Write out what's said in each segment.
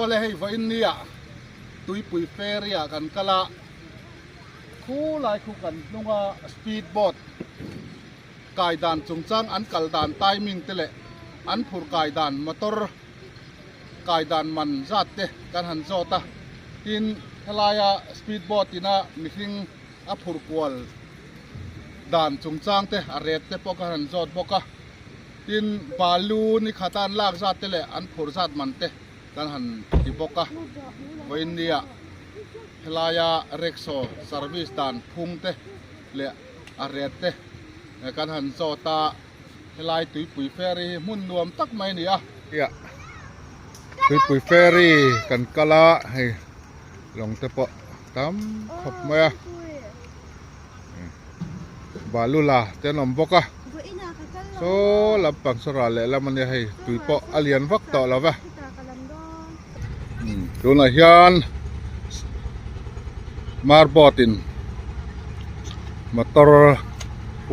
ole hei va in nia tui pui feria kan kala khu lai khu kan lunga speedboat kai dan chungchang an kal dan timing tele an phur kai dan motor kai dan man zat te kan han zota tin helaya speedboat ina mihring a phur kwal dan chungchang te a ret te poka han zot boka tin balu ni khatan lak zat tele an phur zat man te kan han ti boka voinia helaya rexo service dan phung te le a ret te kan han zota helai tui pui ferry mun nuam tak mai ni a ya tui pui ferry kan kala hei long te po tam khop ma balula te nom boka so lampang sora le laman ya hei tui po alian vak to lawa tuna hian marbotin motor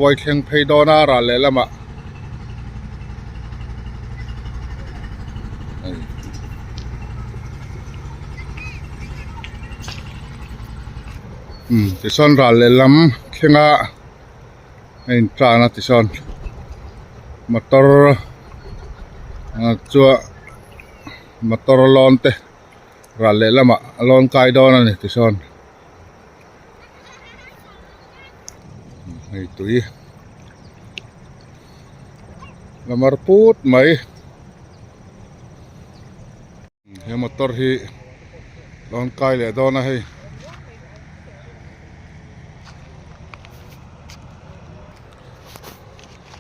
wai thleng phei dona ra le lama tison ra le lam thlenga ein trana tison motor chua motor lon te ra le lama lon kai dona ni tison ei tui lamar put mai he motor hi lon kai le dona hei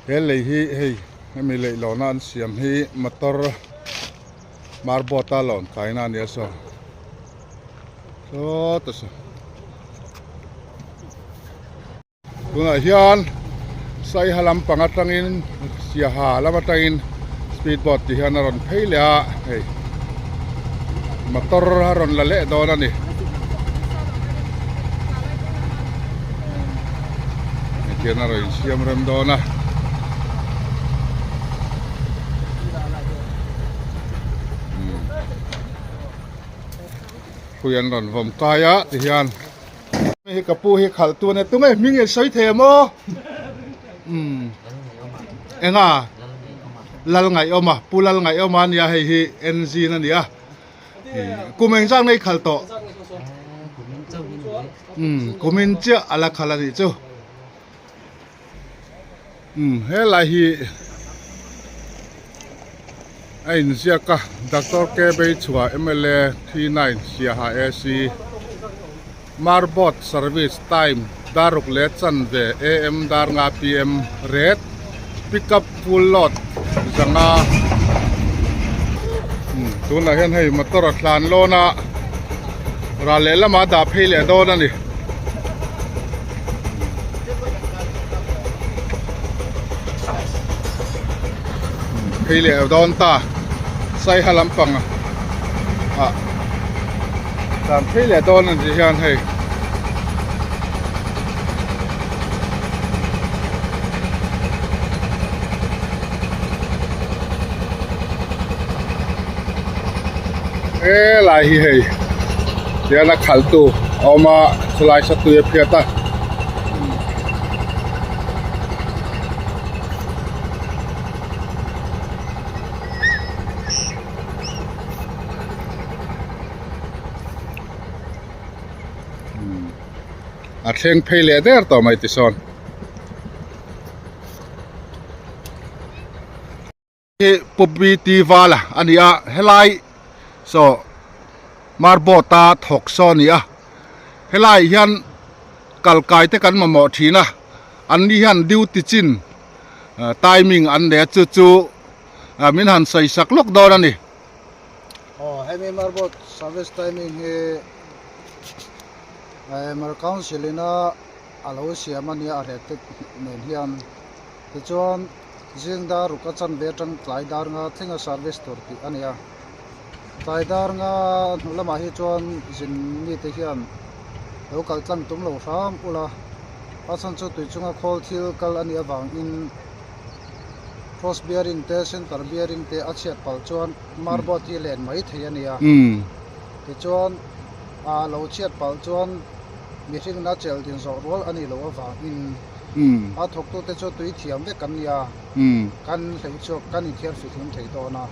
he lei hi hei mi lei lona an siam hi motor marbota lon kai na ni so to so tuna hian sai halam pangatangin sia ha lamatangin speedboat ti hian ron pheila hei motor ron la le dona ni kiana ro siam rem dona kuyan ron vom kaya ti hian hi kapu hi khal tu ne tungai minge soi the mo enga lal ngai oma pulal ngai oma nia hei hi NG na nia kumeng jang nei khal to kumin cha ala khala ni chu he lai hi ain sia ka doctor ke be chua MLA T9 sia ha AC marbot service time daruk le chan ve AM dar nga PM red pick up full load zanga tuna hian hei motor thlan lona ra le lama da phei le do na ni phei le don ta sai halam pang tam phei le don na ji hian hei lai hi hei dia na khal tu oma chlai sa tu e phiata a thleng phei le der to mai ti son he pubi ti wala ania helai so marbota thok so nia helai hian kalkai te kan mamo thina an ni hian duty chin timing an le chu chu min han sai sak lok do na ni hemi marbot service timing he mar council ina alo siamania arete men hian ti chuan jingda rukachan betang tlaidar nga thinga service torti ania tlaidar nga lama hi chuan jin ni te hian local tlang tum lo ram ula asan chu tu chunga khol thil kal ania wang in cross bearing te center bearing te a chiat pal chuan marbot hi len mai thei ania ti chuan a lo chiat pal chuan mi hring na chel din zo rol ani lo awang in a thok tu te chu tui thiam ve kan nia kan hlei chu kan in thiar fi thum thei to na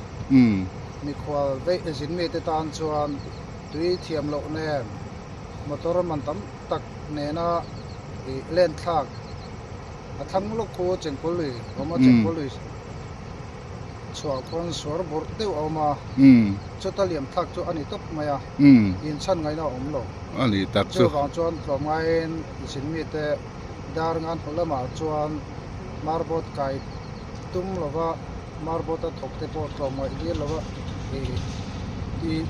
mi khwal ve zin me te tan chuan tui thiam lo ne motor man tam tak ne na len thak a thang lo ko chengpoli oma chengpoli chwa kon sor bor deu oma chotaliam thak chu ani top maya in chan ngai na om lo ani tak chu wang chuan tlomain sin mi te dar ngan holama chuan marbot kai tum lova marbot a thok te po tlomai di lova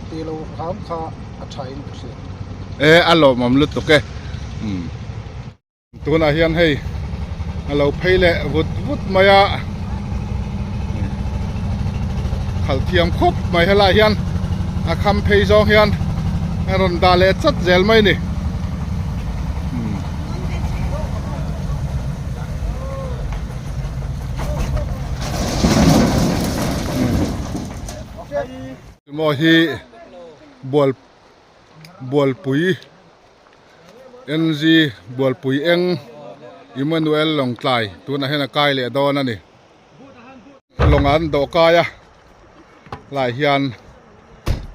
ti lo kham kha a thain se alo mam lut to ke tuna hian hei alo pheile vut maya khal thiam khop mai hala hian a kham phei zo hian ron da le chat zel mai ni mo hi bol pui NG bol pui eng Emmanuel long tlai tuna hena kai le do na ni longan do kaya lai hian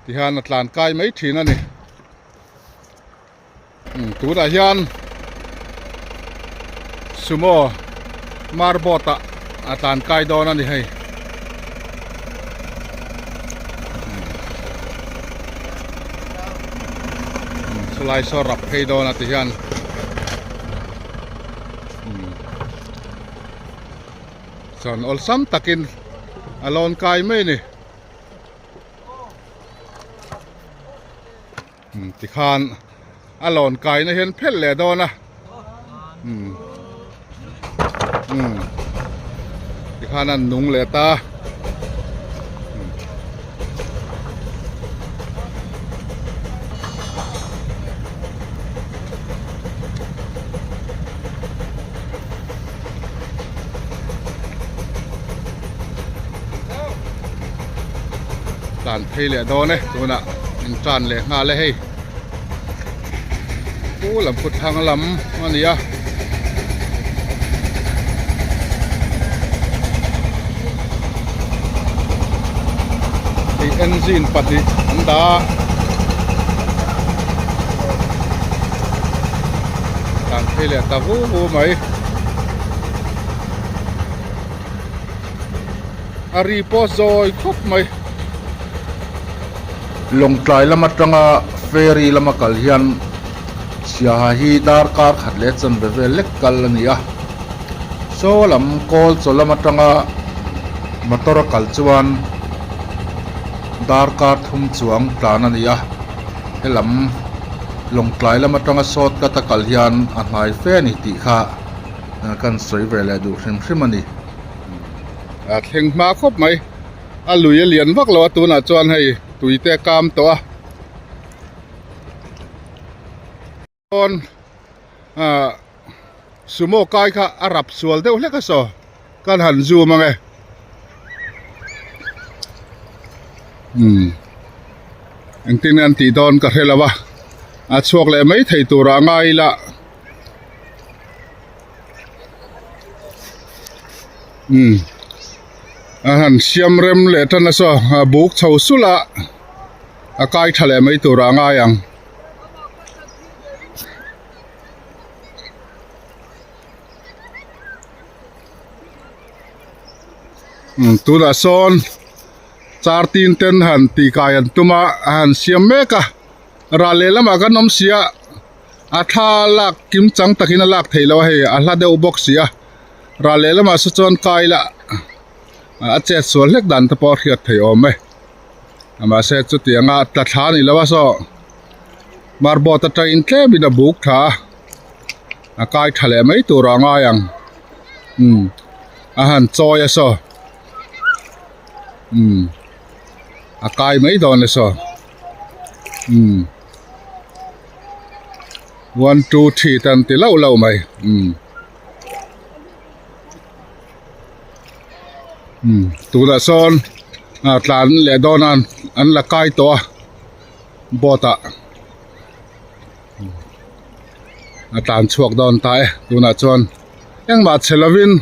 ti han atlan kai mai thina ni tuna hian sumo marbota atlan kai do na ni hei lai so rap phei do na ti hian son ol sam takin alon kai mai ni ti khan alon kai na hian phel le do na ti khan an nung le ta phê lệ đó này tụi nè mình tràn lệ ngà lệ hay cú làm phụt hàng lắm anh nhá thì engine bật đi anh đã tràn phê lệ ta vũ mấy ari post rồi khóc mấy long tlai lama tanga ferry lama kal hian sia hi dar kar khat le chan be ve lek kal ania so lam kol cho lama tanga motor kal chuan dar kar thum chuang plan ania helam long tlai lama tanga sot ka ta kal hian a hnai fe ni ti kha kan soi ve le du hrim hrim ani a thleng ma khop mai a lui lian vak lo tu na chuan hei tui te kam to on sumo kai kha arab sual deuh hleka so kan han zu mange engtin an ti don ka helawa a chuak le mai thei tura ngai la han siam rem le tan so buk chho sula a kai thale mai tura nga yang tu la son char tin ten han ti kai an tuma han siam meka ra le lama kan om sia a tha lak kim chang takin a lak theilo he a hla deuh box sia ra le lama so chon kai la a che sol lek dan ta por hiat thei om me ama se chu tianga ta thla ni lawa so marbo ta train tle bi na buk tha a kai thale mai tu ra nga yang a han choi a so a kai mai don le so 1 2 3 tan ti lau mai tu da son tlan le donan an la kai to bota tlan chuak don tai tu na chon yang ma chelawin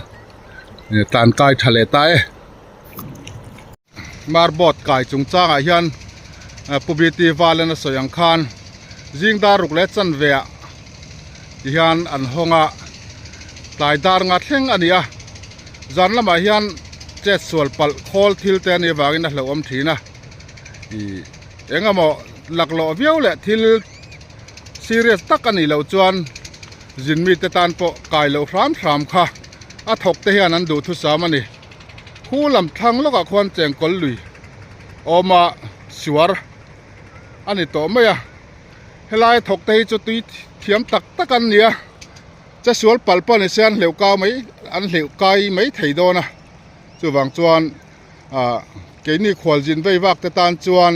tlan kai thale tai mar bot kai chung changa hian publicity valen soyang khan jingda ruk le chan ve hian an honga tlai dar nga thleng ania zan lama hian che sual pal khol thil te ni wangin a hlo om thina engamo laklo viau le thil serious tak ani lo chuan jinmi te tan po kai lo hram kha a thok te hian an du thu samani khulam thang loka khwan cheng kol lui oma suar ani to maya helai thok te chu tui thiam tak takan nia cha sual palpa ni sian hleu ka mai an hleu kai mai thei do na chu wang chuan ke ni khwal jin vei wak te tan chuan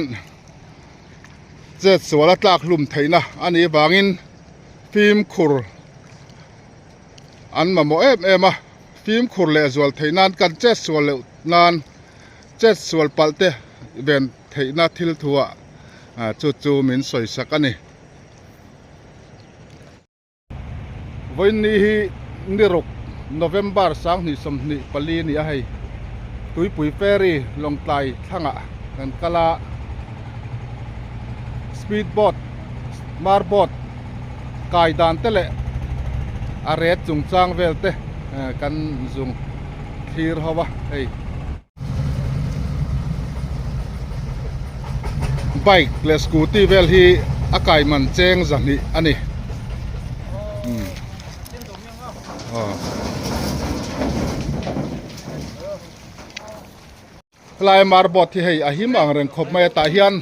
che sual atlak hlum theina ani wangin phim khur an ma mo em a phim khur le zual theinan kan che sual le nan che sual palte ben theina thil thuwa chu min soi sakani voin ni hi nirok November sang ni som ni pali ni a hei tuipui ferry long tlai thanga kan kala speedboat marboat kai dan tele a ret chung chang velte kan zung thir hawa hei bike le scooty vel hi akai man cheng zani ani lai marbot hi hei ahim ang reng khop mai ta hian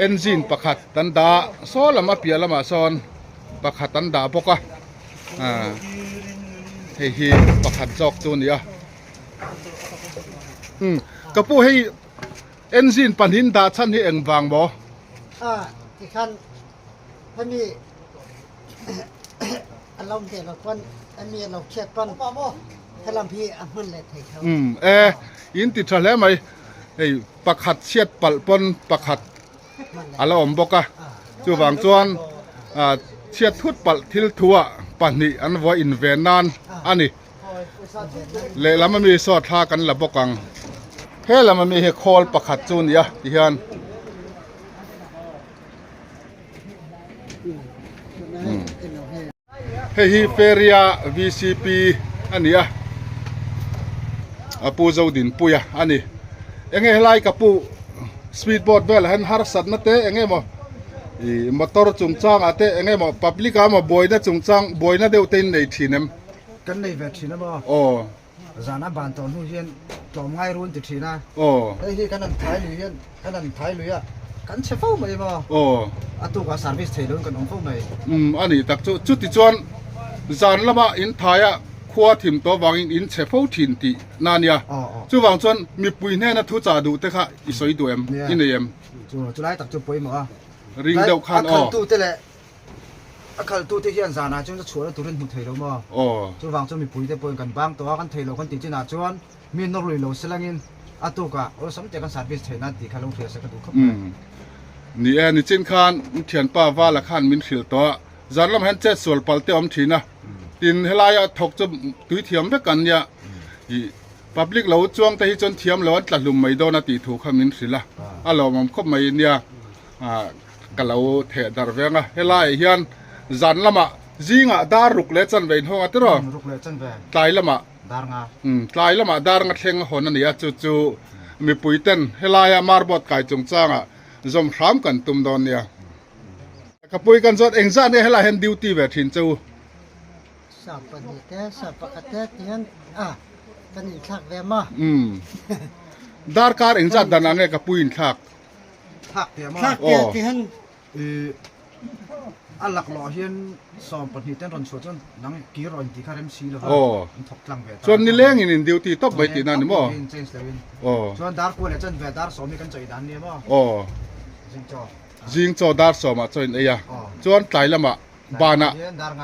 engine pakhat tan da so lama pia lama son pakhat tan da boka hei hi pakhat jok tu nia kapu hei engine panhin da chan hi eng wang boที่ขั้นถ้ามีอารมณ์เด็กเราคนอันมีเราเช็ดก้อนถ้าลำพี่มันเลยไทยเขาอินติดทะเลไหมไอ้ประคัดเชียดปัลปนประคัดอะไรอมบอกะจู่บางจวนเชียดทุดปัลทิลทัวปันนี่อันว่าอินเวนนานอันนี้เละแล้วมันมีสอดท่ากันละบอกกังเฮ้แล้วมันมีเฮคอลประคัดจูนยะที่ฮันเฮ้ยเฟรีย VCP อันนี้ปูเจ้าดินปุยอันนี้เอ็งไงไล่กับปูสปีดบอทเวลเห็นฮาร์สัตนั่นเตะเอ็งไงมอมอเตอร์จุงจ้างอะเตะเอ็งไงมอพับลิกามาบอยน่ะจุงจ้างบอยน่ะเดี๋ยวเต้นในทีนึงกันในเวทีนะบ่โอ้จานะบานตอนนู้นเฮียนจอมง่ายรุ่นติดทีนะโอ้ไอ้ที่กันนั่นท้ายลุยเฮียนกันนั่นท้ายลุยอะกันเชฟเฟอร์ไหมบ่โอ้อะตัวกับซาร์วิสเทลุ่นกันองเฟอร์ไหมอันนี้ตักจุดที่จวนจานละมาอินทายะขวาถิ่มตัววางอินเชฟเฟอร์ถิ่นตีนั่นเนี่ยจู่วางจวนมีปุยแน่นะทุจ่าดูแต่ค่ะอีสอยตัวอินเอ็มจู่ไล่ตักจู่ปุยมั้งริงเดียวคันอ๋อตู้เตะอาคาตู้ที่เฮียนจานะจุนจะชัวร์ตัวเล่นหุ่นเทลุ่มั้งจู่วางจวนมีปุยแต่ปุยกันบางตัวกันเทลุ่กันตีจีน่าจวนมีนอรุยโลเซลังอินอะตัวกับโอ้สมเด็จกันซาร์วิสเทน่าตีข้าลงเทียสกัดดูครับนี่นี่เช่นคันเทียนป้าว่าละคันมินขิลตัวจานลำเห็นเจ็ดส่วนปัลเตอมทีนะตินเฮลายถกจะตุยเทียมไปกันเนี่ยพับลิกเราจ้วงแต่ที่จนเทียมเราตัดลุมไม่โดนตีถูกขมินสิละเรามันคบไม่เนี่ยกับเราเทดารเวงเฮลายเฮียนจานละมาจิงดารุกเล็ดจันเวนหัวตัวตายละมาดาร์งาตายละมาดาร์งเทงหอนนี่จู่มีปุยเต้นเฮลายมาร์บอดไก่จงจ้างจอมพร้อมกันตุ่มดอนเนี่ยกับปุยกันจดเองจ้าเนี่ยให้เราเห็นดิวตี้แบบถิ่นเจ้าสับปะรดแก่สับปะกะแก่ที่นั่นกันอีกทักแวมาดาร์การเองจ้าดันอะไรกับปุยอินทักทักเดียวมาทักแก่ที่นั่นอันหลักหล่อเฮียนสอบปฏิเต้นรอนชวนจนนังกีรอนที่คาร์เรมซีแล้วทบกลางเวทส่วนนี่เลี้ยงอินดิวตี้ตบไปที่นั่นนี่มั้งส่วนดาร์กวนเนี่ยจนเวดาร์สอมีกันใจดันเนี่ยมั้งจิงจอดาร์สอมาจอยเอียจวนตายละมาบานะดาร์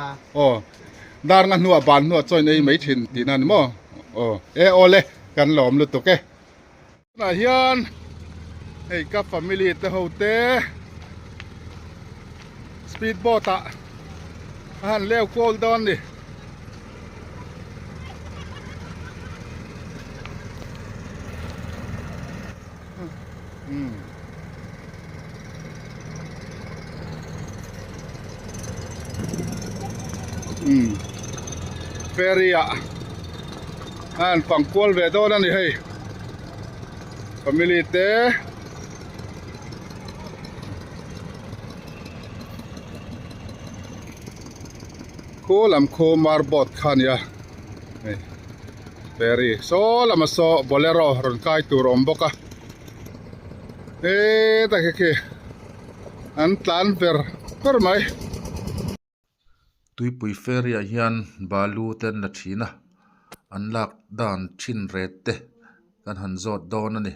งาหัวบานหัวจอยเอียไม่ถิ่นที่นั่นมั้งโอเล กันหลอมลุตุกเกน่าเฮียนเฮ้ยกับ family เตหูเตสปีดโบ๊ทอะหันเลี้ยวโคลดอนดิเฟรีอะอันฝั่งกัวเวโดนั่นนี่เฮ้ย family เตโคลำโคมาร์บอทขันยาเฮ้ยเฟรีโซลำมาโซบอลเลโรรุนไกตูรอมบกะเอ๊ะตะเคอันตันเฟอร์ไหมตุยปุยเฟรียฮิอันบาลูเต็นละทีนะอันลักดานชินเรตเตกันหันจอดดอนนั่นนี่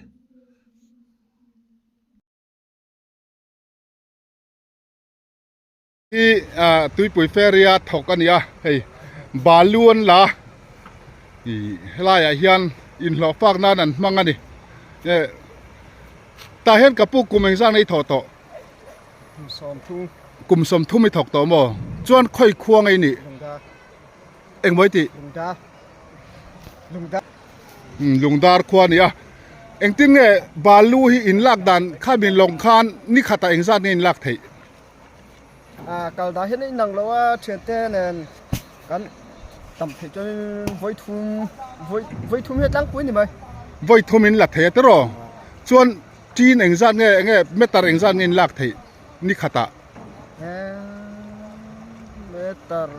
ที่ตุยปุยเฟรียถกกันเนี่ยเฮ้ยบาลูนละอีลายเฮียนอินหลอกฟากนั่นมังกันนี่ตาเห็นกับปุ๊กกุมเองสร้างในถอดต่อกุมสมทุ่มไม่ถกต่อมั้งจวนค่อยควงไอ้นี่เอ็งไว้ติลุงดาร์ควงนี่เอ็งติ้งเนี่ยบาลูฮีอินลักดันข้าบินลงคานนี่ขัดแต่เอ็งสร้างนี่อินลักไทยกัลดาเห็นนังแล้วว่าเชื่อเต้นกันต่ำจนไว้ทุ่มเฮ็ดตั้งปุ้ยนี่ไหมไว้ทุ่มอินลักไทยตลอดจวนจีนเอ็งสร้างเนี่ยเมตตาเอ็งสร้างนี่อินลักไทยนี่ขัดแต่เมตร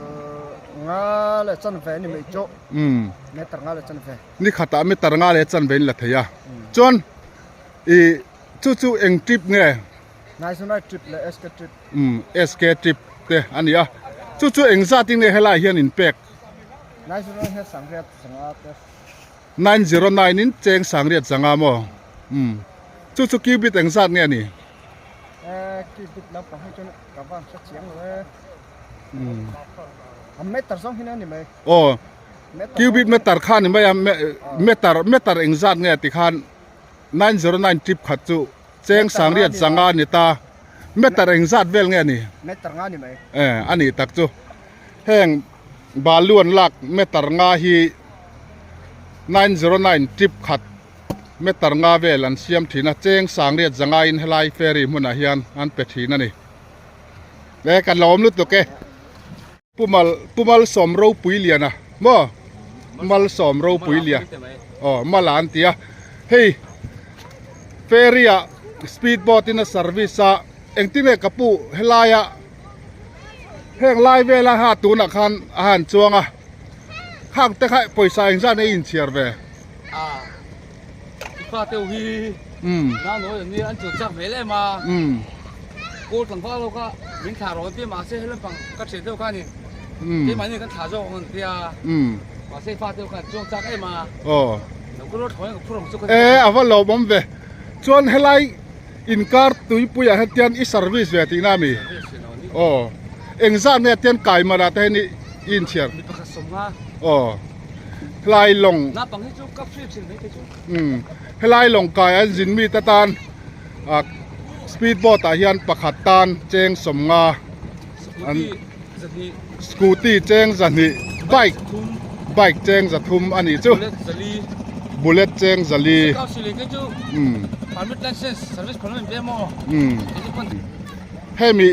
งาเลจันเฟนี่ไม่โจเมตรงาเลจันเฟนี่ขัดแต่เมตรงาเลจันเฟนี่ลักไทยจวนจู่เอ็งทริปเนี่ยนายสุนัยทริปเลยเอสเคทริปเอสเคทริปเด้อันนี้จู่เอ็งซาติ้งเนี่ยให้ลายเฮียนอินเป็กนายสุนัยเฮ็ดสังเกตสังอาเต909นินเจงสังเรียดสังอาโมจู่คิวบิดเอ็งซาเนี่ยนี่คิวบิดแล้วปะให้จนกับว่าชัดเสียงเลยเมตรสองที่นั่นนี่ไหมโอ้คิวบิดเมตรขันนี่ไม่เมตรเอ็งซาเนี่ยติขัน909ทริปขัดจู่เจงสังเรียดสังอานี่ตาเมตรเอ็งซาเวลเนี่ยนี่เมตรงานี่ไหมอันนี้ตักจู่แห่งบาลูนลักเมตรงาฮี909ทริปขัดเมตรงาเวลันเสียมทีนะเจงสังเรียดสังอาอินเฮลัยเฟรีมุนอาเฮียนอันเป็ดทีนั่นนี่แล้วกันล้อมลุตุกเกปุมัลสมรูปุยเลียนะบ่มัลสมรูปุยเลียอ๋อมาลานเตียเฮ้ยเฟรีอะสปีดโบ๊ทอินเซอร์วิสอะเอ็งที่เมกับปูเฮลายะแห่งไล่เวลาหาตูนักขันอาหารจวงอะข้างแต่ใครปล่อยสายอินซาในอินเชียร์เว发钓鱼，那我人家按照摘回来嘛，过等发了个，明卡罗边马些那帮个车钓看呢，这买那个塔着我们的啊，马些发钓看中摘哎嘛，哦，那个罗同样个普通做个，啊，我老忙呗，专迄来อินการ์ตุยปุยให้เตียนอีเซอร์วิสเวทีน่ามีโอ้เอ็งซ่าเนี่ยเตียนไก่มาได้แต่นี่อินเชียร์โอ้ไล่ลงให้ไล่ลงไก่อันจินมีตะตานสปีดโบ๊ทตาเฮียนประคัดตานเจงสมงาอันสกูตี้เจงจันนี่ไบค์เจงจัทุมอันนี้จูบุลเลตเจงจัลีให้มี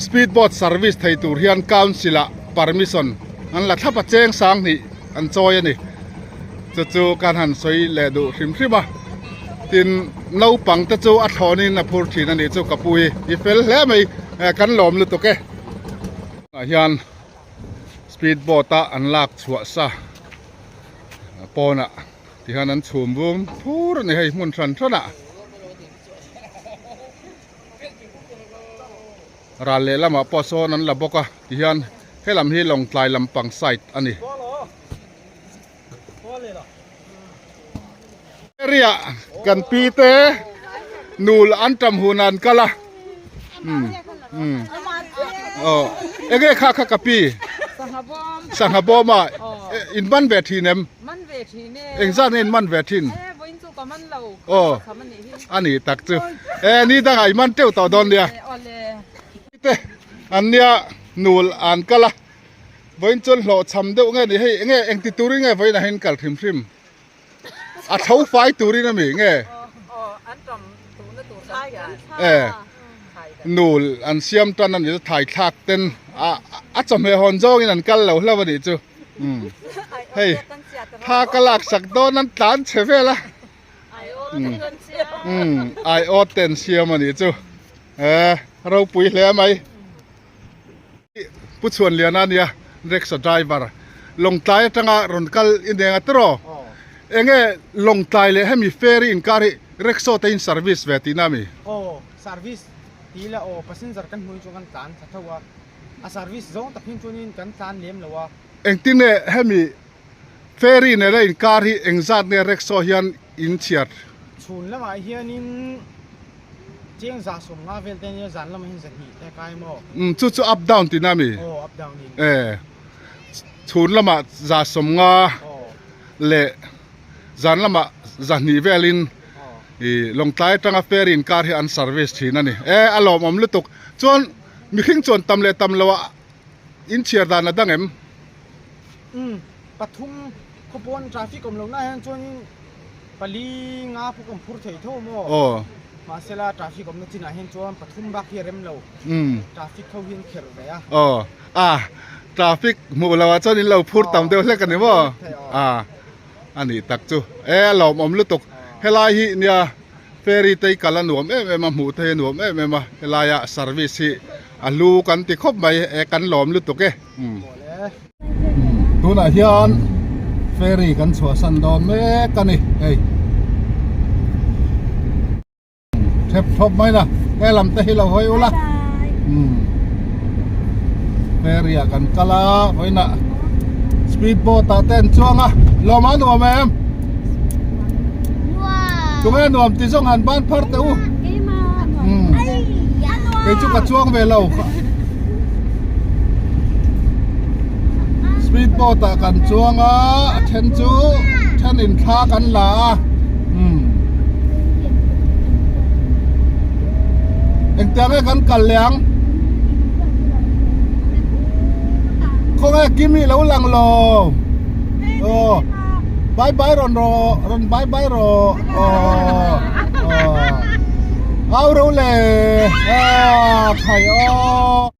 สปีดโบ๊ทเซอร์วิสไทยตูเฮียนคาวน์ซิลปาร์มิชันอันละถ้าปัจเจงสังนี่อันจอยนี่จู่การหันสวยแลดูริมมาตินน้าปังตะจู่อัฐอนี่นะพูดทีนั่นนี่จู่กับปุยอีเฟลแล้วไม่กันหลอมลุตุกเกเฮียนสปีดโบ๊ทอันลากชัวซะปอนะที่ฮันนั้นชูมบุ้มพูดนี่ให้มุนสันทนะรัลเลละมาปอโซนั้นละบกะที่ฮันให้ลำที่ลงทลายลำปังไซต์อันนี้เรียกันปีเตนูลอันจำหูนันกะละเอ็งข้ากับปีสังหบอมาอินบันเวทีเนมมันเว ทีเนี่ย เอ็งซ่าเน้นมันเวทิน วันจุกมันเรา โอ้ ทำมันนี่ อันนี้ตักจูนี่ตั้งไอ้มันเจ้าต่อดอนเดีย อ่อนเลย เต้อันเนี้ยนูลอันกะละวันจนหล่อชำเด้อไงนี่ให้ไงเอ็งติตูริไงไว้นะเห็นกัลทิมทิมอ่ะเท้าไฟตูรินะมีไง อ๋ออันจำตัวนั่นตัวใช่กัน นูลอันเสียมตอนนั้นจะถ่ายทักเต้นจำเฮฮอนโจกินันกัลเหล่าแล้ววันนี้จูเฮ้ยถ้ากะลักสักโดนนั้นตันเชฟละไอโอเต็นเสียมันนี่จูเราปุ๋ยแล้วไหมผู้ชวนเรียนนั่นเนี่ยเร็กสไดรเวอร์ลงใต้จังอ่ะรอนกัลอินเดียตรอเองลงใต้เลยให้มีเฟรีอินการิเร็กโซเตนเซอร์วิสเวทีน่ามี โอ้เซอร์วิสทีละโอ้พัสดุกันหุ่นจงกันจานสัตว์ว่าเซอร์วิสจงตักหินจงนินกันจานเลี้ยมเลยวะเองที่เนี่ยให้มีเฟรีเนี่ยเลยอินการิเองจัดเนี่ยเร็กโซเฮียนอินเชียร์ ชุนละมาเฮียนินเจียงจ่าสมงาเวลเตนเนี่ยจันละมาเห็นสันหิแต่กายโม่จู่อัพดาวน์ที่น่ามีโอ้อัพดาวน์นินชุนละมาจ่าสมงาเละจันละมาจันนิเวลินลงใต้ตั้งเฟรีนการ์อันเซอร์วิสที่นั่นนี่อารมณ์ลุตุกจวนมีขิงจวนตำเลตำละวะอินเชียร์ดานะดังปทุมขบวนทราฟิกกำลังน่าเห็นจวนปลีงาผู้กำพูดเถิดโทโม่มาเสลาทราฟิกกำลังที่น่าเห็นจวนปทุมบักเฮียเร็มเลวทราฟิกเขาเห็นเขียวเลยทราฟิกมูลาวะจวนนี่เราพูดตามเดียวเล่กันนี่ว่าอันนี้ตักจูอารมณ์ลุตุกเฮลาฮีเนี่ยเฟรีเตยกัลนวมมาหมูเทนวมมาเฮลายาเซอร์วิสฮีลูกันติคบไปกันหลอมลุตุกดูน่ะเฮียนเฟรีกันสวสันดอนกันนี่เฮ้ยเทปทบไหมล่ะลำเตะเราหอยอุละเฟรีกันกะลาไว้น่ะสปีดโบ๊ทเต้นช่วงลมอันวมคุณแม่หนุ่มที่ส่งหันบ้านพัดเต้าไปจุกกระช่วงเวลาสปีดโบ๊ทกันช่วงเช่นอินท่ากันละเอ็งเตะกันกันเลี้ยงคงไอ้กิมมี่แล้วหลังโลบายบายรอนบายบายรอเอารู้เลยไข่